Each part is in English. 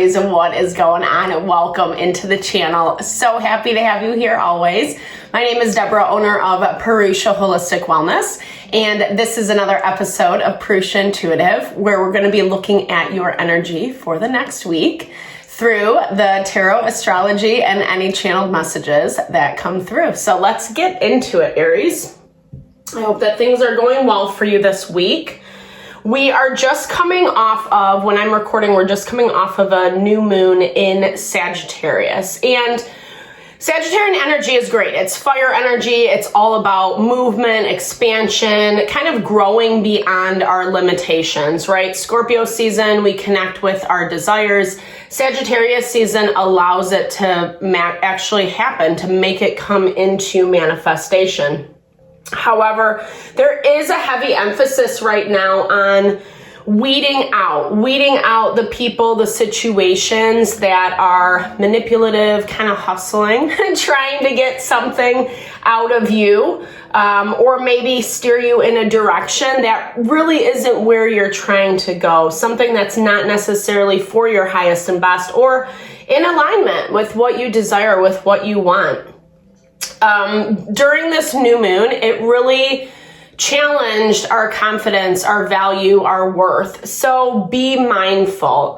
Aries, and what is going on? Welcome into the channel. So happy to have you here always. My name is Deborah, owner of Purusha Holistic Wellness, and this is another episode of Purusha Intuitive, where we're going to be looking at your energy for the next week through the tarot, astrology, and any channeled messages that come through. So let's get into it, Aries. I hope that things are going well for you this week. We are just coming off of, when I'm recording, we're just coming off of a new moon in Sagittarius. And Sagittarian energy is great. It's fire energy. It's all about movement, expansion, kind of growing beyond our limitations, right? Scorpio season, we connect with our desires. Sagittarius season allows it to actually happen, to make it come into manifestation. However, there is a heavy emphasis right now on weeding out the people, the situations that are manipulative, kind of hustling, trying to get something out of you, or maybe steer you in a direction that really isn't where you're trying to go, something that's not necessarily for your highest and best or in alignment with what you desire, with what you want. During this new moon, it really challenged our confidence, our value, our worth. So be mindful.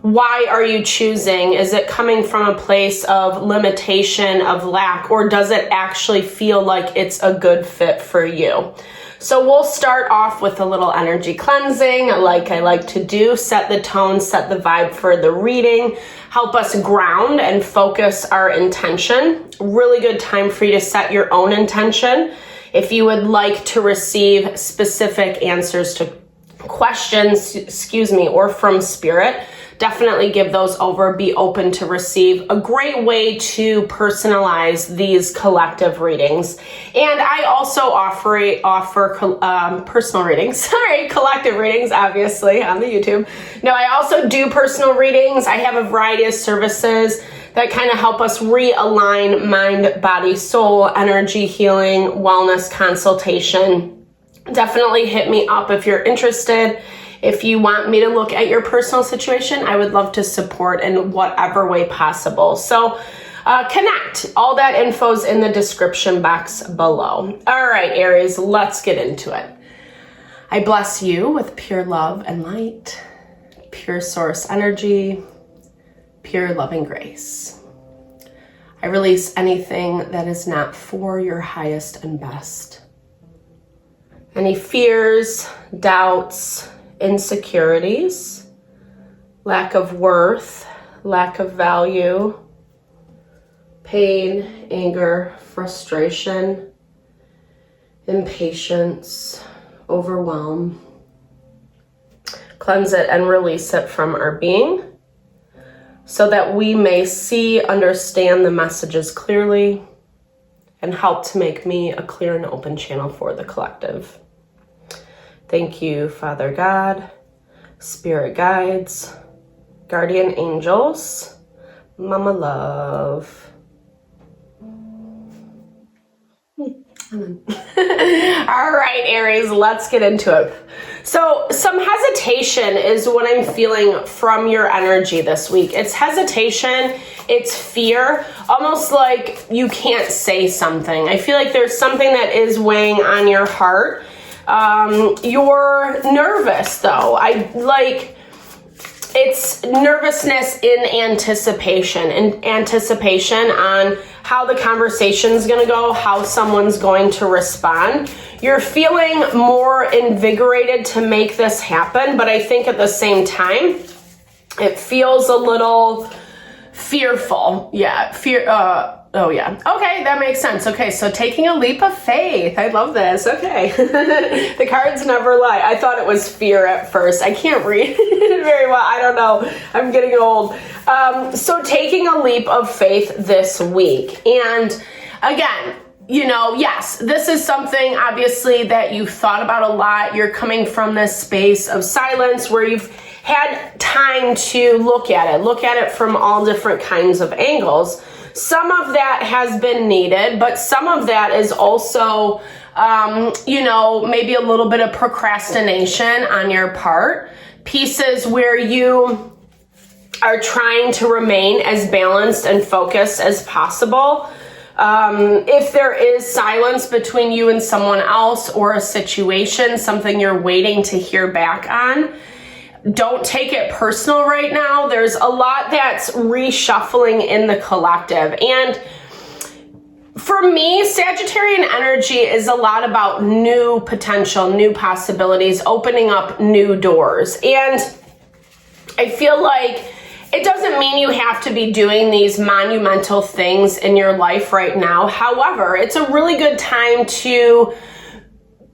Why are you choosing? Is it coming from a place of limitation, of lack, or does it actually feel like it's a good fit for you? So we'll start off with a little energy cleansing, like I like to do, set the tone, set the vibe for the reading, help us ground and focus our intention. Really good time for you to set your own intention. If you would like to receive specific answers to questions, or from spirit, definitely give those over. Be open to receive. A great way to personalize these collective readings. And I also offer personal readings. Collective readings, obviously, on the YouTube. No, I also do personal readings. I have a variety of services that kind of help us realign mind, body, soul, energy healing, wellness consultation. Definitely hit me up if you're interested. If you want me to look at your personal situation, I would love to support in whatever way possible. So connect. All that info's in the description box below. All right, Aries, let's get into it. I bless you with pure love and light, pure source energy, pure loving grace. I release anything that is not for your highest and best. Any fears, doubts, insecurities, lack of worth, lack of value, pain, anger, frustration, impatience, overwhelm. Cleanse it and release it from our being so that we may see, understand the messages clearly, and help to make me a clear and open channel for the collective. Thank you, Father God, Spirit Guides, Guardian Angels, Mama Love. All right, Aries, let's get into it. So some hesitation is what I'm feeling from your energy this week. It's hesitation, it's fear, almost like you can't say something. I feel like there's something that is weighing on your heart. You're nervous though. It's nervousness in anticipation on how the conversation's going to go, how someone's going to respond. You're feeling more invigorated to make this happen, but I think at the same time, it feels a little fearful. Yeah, oh yeah. Okay, that makes sense. Okay, so taking a leap of faith. I love this. Okay. The cards never lie. I thought it was fear at first. I can't read it very well. I don't know. I'm getting old. So taking a leap of faith this week. And again, yes, this is something obviously that you've thought about a lot. You're coming from this space of silence where you've had time to look at it from all different kinds of angles. Some of that has been needed, but some of that is also, maybe a little bit of procrastination on your part. Pieces where you are trying to remain as balanced and focused as possible. If there is silence between you and someone else or a situation, something you're waiting to hear back on, don't take it personal right now. There's a lot that's reshuffling in the collective. And for me, Sagittarian energy is a lot about new potential, new possibilities, opening up new doors. And I feel like it doesn't mean you have to be doing these monumental things in your life right now. However, it's a really good time to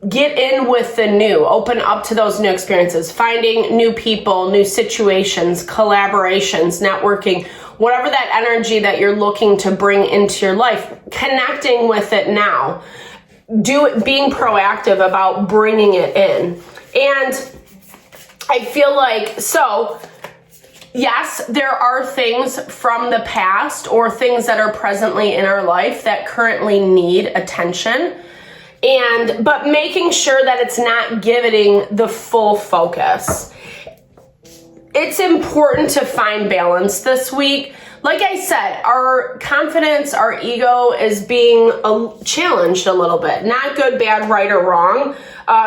get in with the new, open up to those new experiences, finding new people, new situations, collaborations, networking, whatever that energy that you're looking to bring into your life, connecting with it now, being proactive about bringing it in. And I feel like, so yes, there are things from the past or things that are presently in our life that currently need attention. But making sure that it's not giving the full focus. It's important to find balance this week. Like I said, our confidence, our ego is being challenged a little bit. Not good, bad, right, or wrong.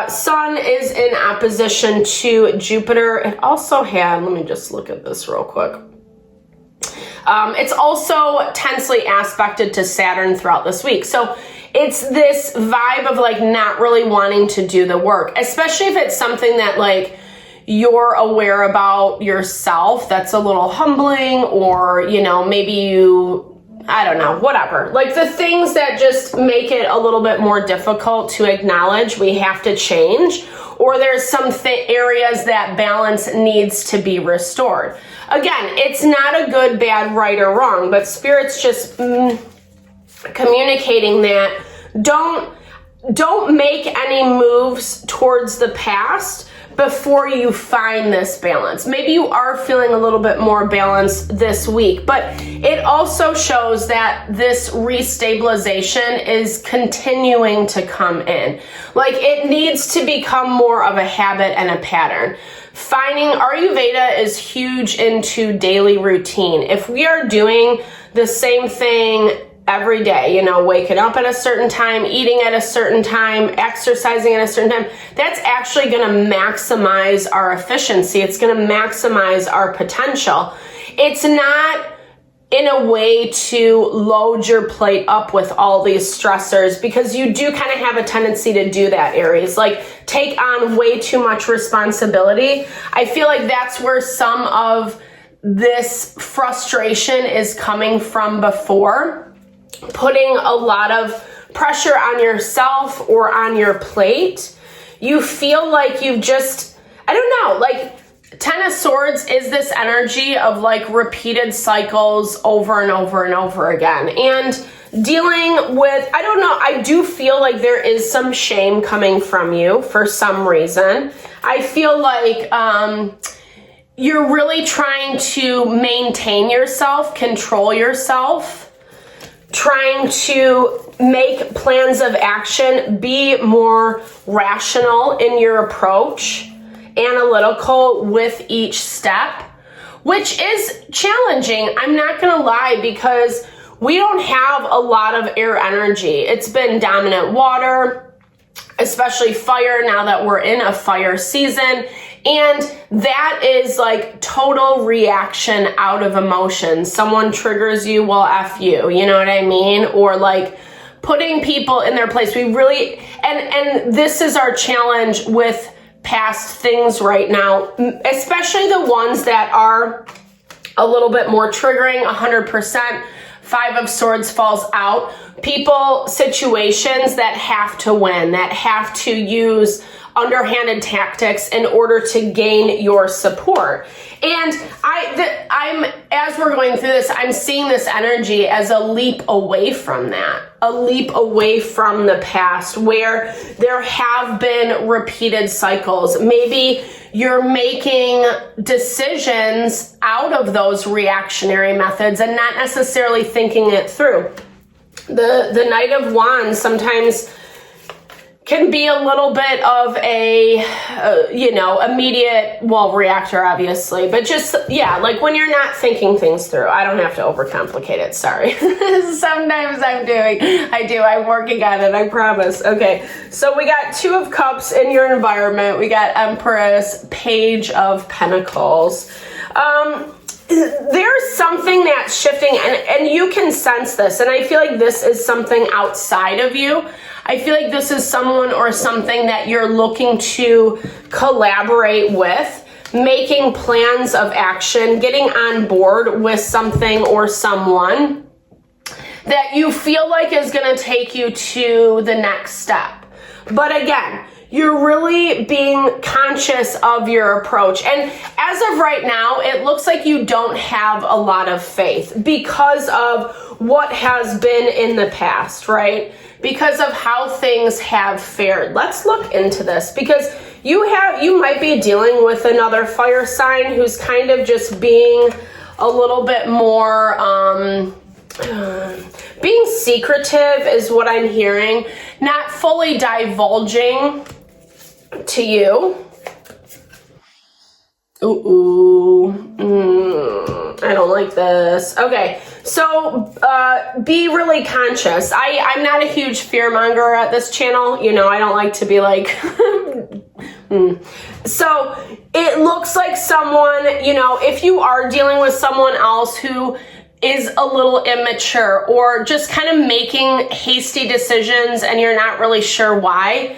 Sun is in opposition to Jupiter. It also had, let me just look at this real quick. It's also tensely aspected to Saturn throughout this week. So it's this vibe of like not really wanting to do the work, especially if it's something that like you're aware about yourself that's a little humbling, or, you know, maybe you, I don't know, whatever. Like the things that just make it a little bit more difficult to acknowledge we have to change, or there's some areas that balance needs to be restored. Again, it's not a good, bad, right, or wrong, but Spirit's just communicating that don't make any moves towards the past before you find this balance. Maybe you are feeling a little bit more balanced this week, but it also shows that this restabilization is continuing to come in. Like it needs to become more of a habit and a pattern. Ayurveda is huge into daily routine. If we are doing the same thing every day, you know, waking up at a certain time, eating at a certain time, exercising at a certain time, that's actually going to maximize our efficiency. It's going to maximize our potential. It's not in a way to load your plate up with all these stressors, because you do kind of have a tendency to do that, Aries, like take on way too much responsibility. I feel like that's where some of this frustration is coming from before. Putting a lot of pressure on yourself or on your plate, you feel like you've just, I don't know, like Ten of Swords is this energy of like repeated cycles over and over and over again. And dealing with, I don't know, I do feel like there is some shame coming from you for some reason. I feel like you're really trying to maintain yourself, control yourself, trying to make plans of action, be more rational in your approach, analytical with each step, which is challenging. I'm not going to lie, because we don't have a lot of air energy. It's been dominant water, especially fire now that we're in a fire season. And that is like total reaction out of emotion. Someone triggers you, well, F you, you know what I mean? Or like putting people in their place. We really, and this is our challenge with past things right now, especially the ones that are a little bit more triggering, 100%. Five of Swords falls out. People, situations that have to win, that have to use underhanded tactics in order to gain your support. And I'm as we're going through this, I'm seeing this energy as a leap away from that, a leap away from the past where there have been repeated cycles. Maybe you're making decisions out of those reactionary methods and not necessarily thinking it through. The Knight of Wands sometimes can be a little bit of a, immediate, reactor, obviously, but just, like when you're not thinking things through. I don't have to overcomplicate it, sorry. Sometimes I'm working on it, I promise. Okay, so we got Two of Cups in your environment. We got Empress, Page of Pentacles. There's something that's shifting, and you can sense this, and I feel like this is something outside of you. I feel like this is someone or something that you're looking to collaborate with, making plans of action, getting on board with something or someone that you feel like is going to take you to the next step. But again, you're really being conscious of your approach. And as of right now, it looks like you don't have a lot of faith because of what has been in the past, right? Because of how things have fared. Let's look into this, because you might be dealing with another fire sign who's kind of just being a little bit more, being secretive is what I'm hearing, not fully divulging to you. I don't like this. Okay, so be really conscious. I'm not a huge fearmonger at this channel. I don't like to be like, So it looks like someone, if you are dealing with someone else who is a little immature or just kind of making hasty decisions and you're not really sure why,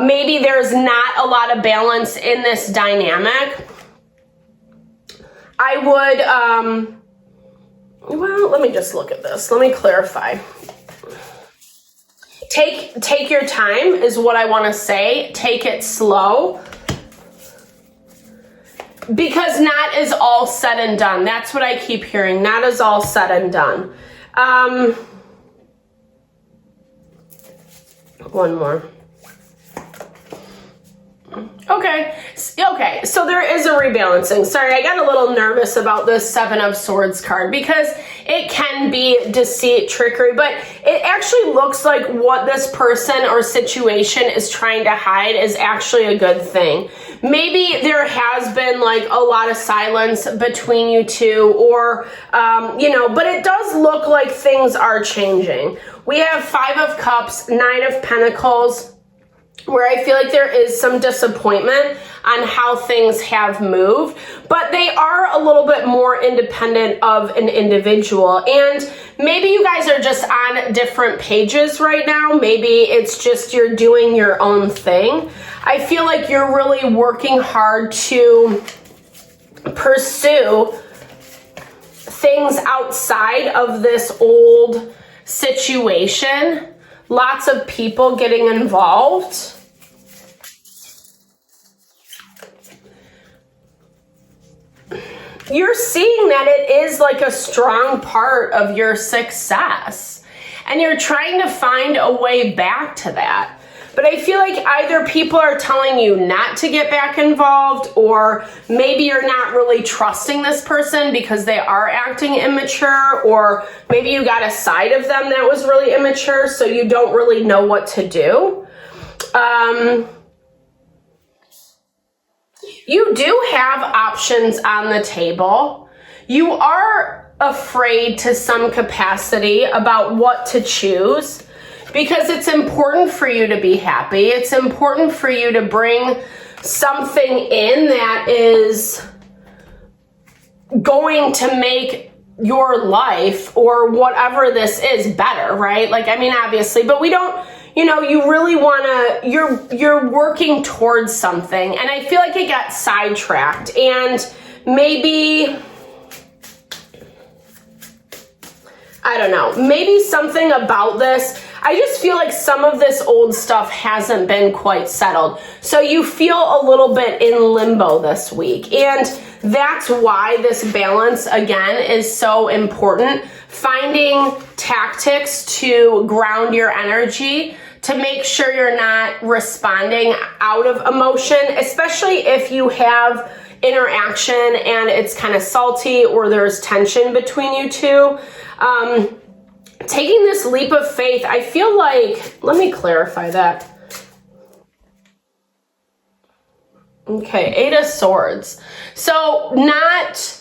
maybe there's not a lot of balance in this dynamic. I would, let me just look at this. Let me clarify. Take your time is what I want to say. Take it slow. Because not is all said and done. That's what I keep hearing. Not is all said and done. One more. Okay, so there is a rebalancing. Sorry, I got a little nervous about this Seven of Swords card because it can be deceit, trickery, but it actually looks like what this person or situation is trying to hide is actually a good thing. Maybe there has been like a lot of silence between you two, or, but it does look like things are changing. We have Five of Cups, Nine of Pentacles, where I feel like there is some disappointment on how things have moved, but they are a little bit more independent of an individual. And maybe you guys are just on different pages right now. Maybe it's just you're doing your own thing. I feel like you're really working hard to pursue things outside of this old situation. Lots of people getting involved. You're seeing that it is like a strong part of your success, and you're trying to find a way back to that. But I feel like either people are telling you not to get back involved, or maybe you're not really trusting this person because they are acting immature, or maybe you got a side of them that was really immature, so you don't really know what to do. You do have options on the table. You are afraid to some capacity about what to choose, because it's important for you to be happy. It's important for you to bring something in that is going to make your life or whatever this is better, right? Like, I mean, obviously, but we don't, you really want to, you're working towards something. And I feel like it got sidetracked, and maybe, I don't know, maybe something about this. I just feel like some of this old stuff hasn't been quite settled. So you feel a little bit in limbo this week. And that's why this balance, again, is so important. Finding tactics to ground your energy, to make sure you're not responding out of emotion, especially if you have interaction and it's kind of salty or there's tension between you two. Taking this leap of faith, I feel like, let me clarify that. Okay, Eight of Swords. So not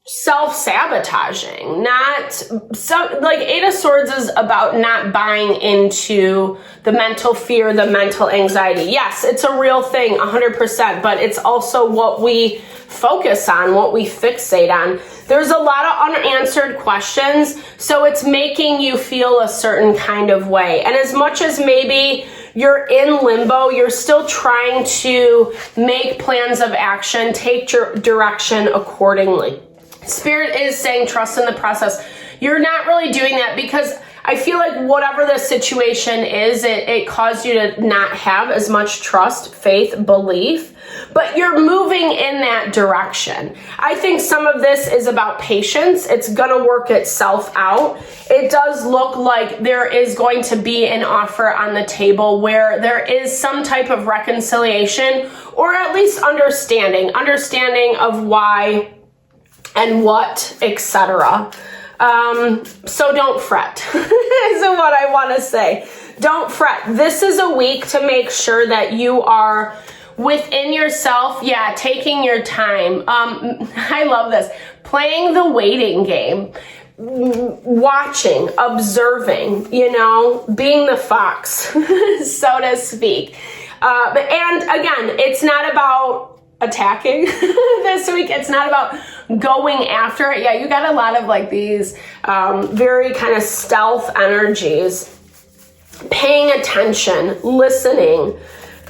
self-sabotaging, like Eight of Swords is about not buying into the mental fear, the mental anxiety. Yes, it's a real thing, 100%, but it's also what we focus on, what we fixate on. There's a lot of unanswered questions, so it's making you feel a certain kind of way. And as much as maybe you're in limbo, you're still trying to make plans of action, take your direction accordingly. Spirit is saying trust in the process. You're not really doing that because I feel like whatever the situation is, it caused you to not have as much trust, faith, belief, but you're moving in that direction. I think some of this is about patience. It's going to work itself out. It does look like there is going to be an offer on the table where there is some type of reconciliation or at least understanding of why and what, etc. So don't fret, is what I want to say. Don't fret. This is a week to make sure that you are within yourself. Yeah, taking your time. I love this. Playing the waiting game. Watching, observing, being the fox, so to speak. And again, it's not about attacking this week. It's not about going after it. Yeah, you got a lot of like these very kind of stealth energies. Paying attention, listening,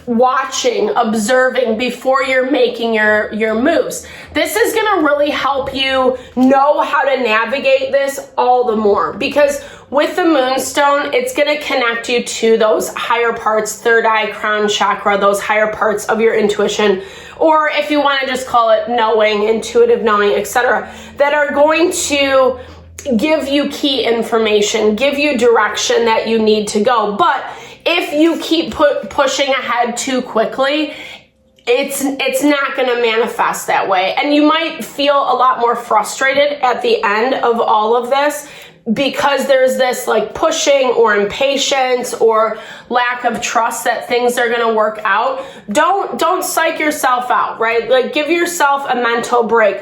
watching, observing before you're making your moves. This is going to really help you know how to navigate this all the more, because with the moonstone, it's going to connect you to those higher parts, third eye, crown chakra, those higher parts of your intuition, or if you want to just call it knowing, intuitive knowing, etc., that are going to give you key information, give you direction that you need to go. But if you keep pushing ahead too quickly, it's not going to manifest that way. And you might feel a lot more frustrated at the end of all of this because there's this like pushing or impatience or lack of trust that things are going to work out. Don't psych yourself out, right? Like give yourself a mental break.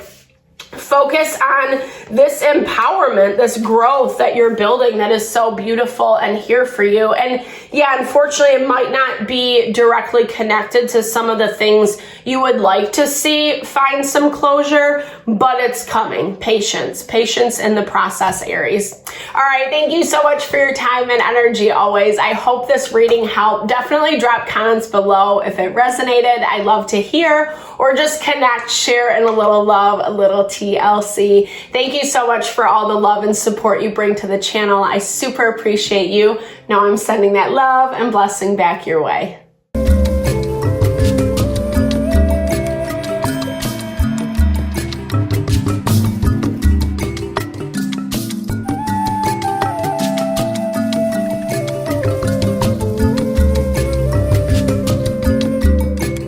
Focus on this empowerment, this growth that you're building that is so beautiful and here for you. And yeah, unfortunately, it might not be directly connected to some of the things you would like to see find some closure, but it's coming. Patience in the process, Aries. All right, thank you so much for your time and energy always. I hope this reading helped. Definitely drop comments below if it resonated. I'd love to hear, or just connect, share, and a little love, a little TLC. Thank you so much for all the love and support you bring to the channel. I super appreciate you. Now I'm sending that love and blessing back your way.